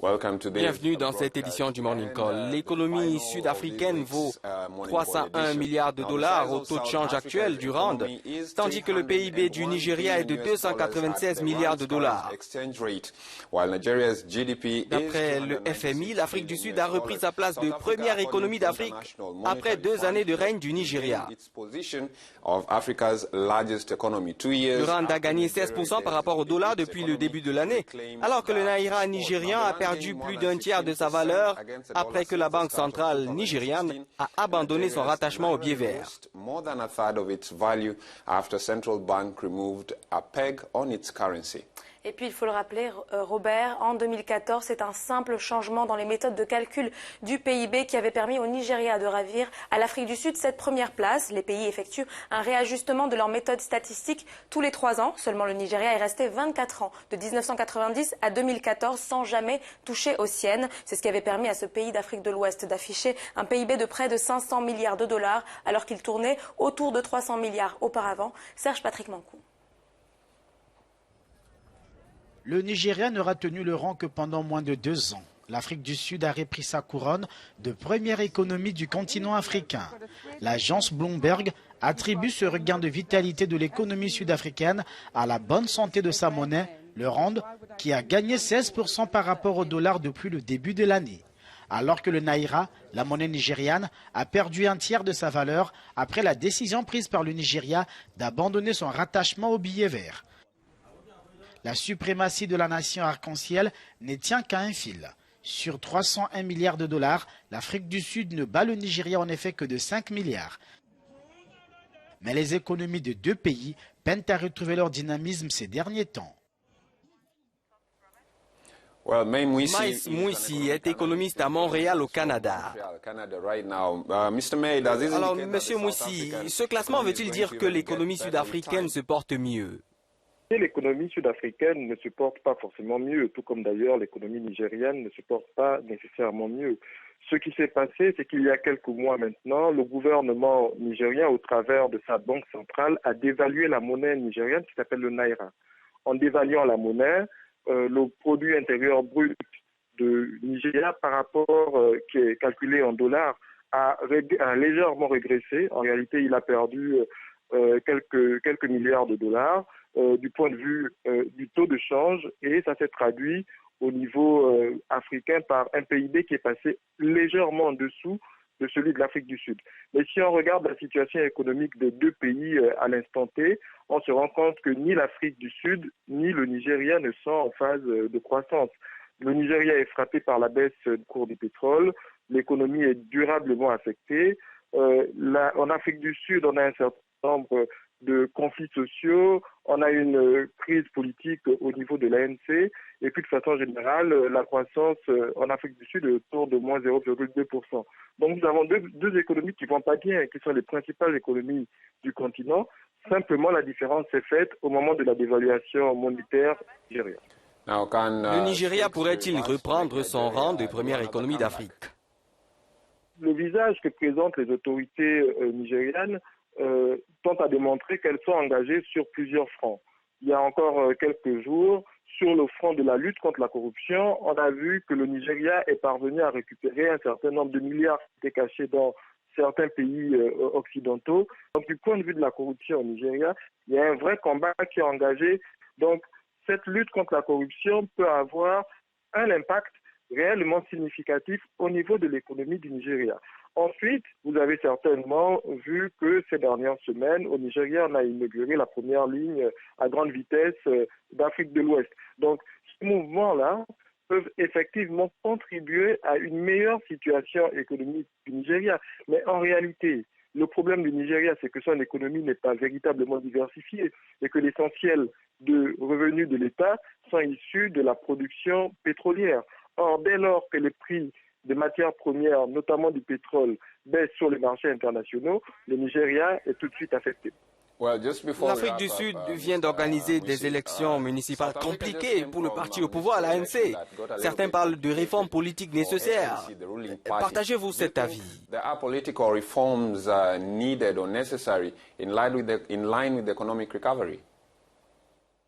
Bienvenue dans cette édition du Morning Call. L'économie sud-africaine vaut 301 milliards de dollars au taux de change actuel du rand, tandis que le PIB du Nigeria est de 296 milliards de dollars. D'après le FMI, l'Afrique du Sud a repris sa place de première économie d'Afrique après 2 années de règne du Nigeria. Le rand a gagné 16% par rapport au dollar depuis le début de l'année, alors que le naira nigérian a perdu plus d'un tiers de sa valeur après que la Banque centrale nigériane a abandonné son rattachement au billet vert. Et puis, il faut le rappeler, Robert, en 2014, c'est un simple changement dans les méthodes de calcul du PIB qui avait permis au Nigeria de ravir à l'Afrique du Sud cette première place. Les pays effectuent un réajustement de leurs méthodes statistiques tous les 3 ans. Seulement, le Nigeria est resté 24 ans, de 1990 à 2014, sans jamais toucher aux siennes. C'est ce qui avait permis à ce pays d'Afrique de l'Ouest d'afficher un PIB de près de 500 milliards de dollars, alors qu'il tournait autour de 300 milliards auparavant. Serge Patrick Mancou. Le Nigeria n'aura tenu le rang que pendant moins de 2 ans. L'Afrique du Sud a repris sa couronne de première économie du continent africain. L'agence Bloomberg attribue ce regain de vitalité de l'économie sud-africaine à la bonne santé de sa monnaie, le rand, qui a gagné 16% par rapport au dollar depuis le début de l'année. Alors que le naira, la monnaie nigériane, a perdu un tiers de sa valeur après la décision prise par le Nigeria d'abandonner son rattachement au billet vert. La suprématie de la nation arc-en-ciel ne tient qu'à un fil. Sur 301 milliards de dollars, l'Afrique du Sud ne bat le Nigeria en effet que de 5 milliards. Mais les économies de 2 pays peinent à retrouver leur dynamisme ces derniers temps. Maïs Mouissi est économiste à Montréal, au Canada. Alors, Monsieur Mouissi, ce classement veut-il dire que l'économie sud-africaine se porte mieux? L'économie sud-africaine ne se porte pas forcément mieux, tout comme d'ailleurs l'économie nigériane ne se porte pas nécessairement mieux. Ce qui s'est passé, c'est qu'il y a quelques mois maintenant, le gouvernement nigérien, au travers de sa banque centrale, a dévalué la monnaie nigériane qui s'appelle le naira. En dévaluant la monnaie, le produit intérieur brut de Nigeria par rapport qui est calculé en dollars a légèrement régressé. En réalité, il a perdu quelques milliards de dollars. Du point de vue du taux de change, et ça s'est traduit au niveau africain par un PIB qui est passé légèrement en dessous de celui de l'Afrique du Sud. Mais si on regarde la situation économique des 2 pays à l'instant T, on se rend compte que ni l'Afrique du Sud ni le Nigeria ne sont en phase de croissance. Le Nigeria est frappé par la baisse du cours du pétrole, l'économie est durablement affectée. En Afrique du Sud, on a un certain nombre de conflits sociaux, on a une crise politique au niveau de l'ANC, et puis de façon générale, la croissance en Afrique du Sud est autour de moins 0,2%. Donc nous avons deux économies qui ne vont pas bien, qui sont les principales économies du continent. Simplement, la différence s'est faite au moment de la dévaluation monétaire nigérienne. Le Nigeria pourrait-il reprendre son rang de première économie d'Afrique? Le visage que présentent les autorités nigérianes tente à démontrer qu'elles sont engagées sur plusieurs fronts. Il y a encore quelques jours, sur le front de la lutte contre la corruption, on a vu que le Nigeria est parvenu à récupérer un certain nombre de milliards qui étaient cachés dans certains pays occidentaux. Donc, du point de vue de la corruption au Nigeria, il y a un vrai combat qui est engagé. Donc, cette lutte contre la corruption peut avoir un impact réellement significatif au niveau de l'économie du Nigeria. Ensuite, vous avez certainement vu que ces dernières semaines, au Nigeria, on a inauguré la première ligne à grande vitesse d'Afrique de l'Ouest. Donc, ce mouvement-là peuvent effectivement contribuer à une meilleure situation économique du Nigeria. Mais en réalité, le problème du Nigeria, c'est que son économie n'est pas véritablement diversifiée et que l'essentiel de revenus de l'État sont issus de la production pétrolière. Or, dès lors que les prix des matières premières, notamment du pétrole, baissent sur les marchés internationaux, le Nigeria est tout de suite affecté. L'Afrique du Sud vient d'organiser des élections municipales compliquées pour le parti au pouvoir, l'ANC. Certains parlent de réformes politiques nécessaires. Partagez-vous cet avis?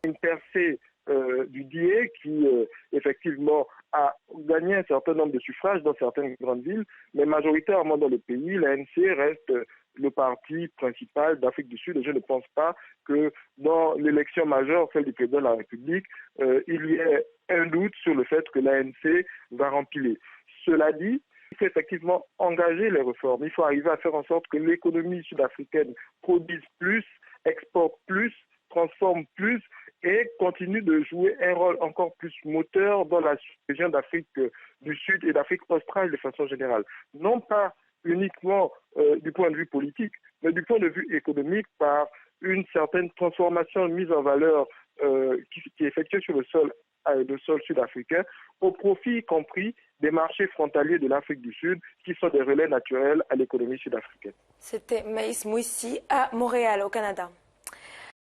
Une percée du DIE qui, effectivement, a gagné un certain nombre de suffrages dans certaines grandes villes, mais majoritairement dans le pays, l'ANC reste le parti principal d'Afrique du Sud et je ne pense pas que dans l'élection majeure, celle du président de la République, il y ait un doute sur le fait que l'ANC va rempiler. Cela dit, il faut effectivement engager les réformes. Il faut arriver à faire en sorte que l'économie sud-africaine produise plus, exporte plus, transforme plus et continue de jouer un rôle encore plus moteur dans la région d'Afrique du Sud et d'Afrique australe de façon générale. Non pas uniquement du point de vue politique, mais du point de vue économique par une certaine transformation, mise en valeur qui est effectuée sur le sol sud-africain, au profit y compris des marchés frontaliers de l'Afrique du Sud, qui sont des relais naturels à l'économie sud-africaine. C'était Maïs Mouissi à Montréal, au Canada.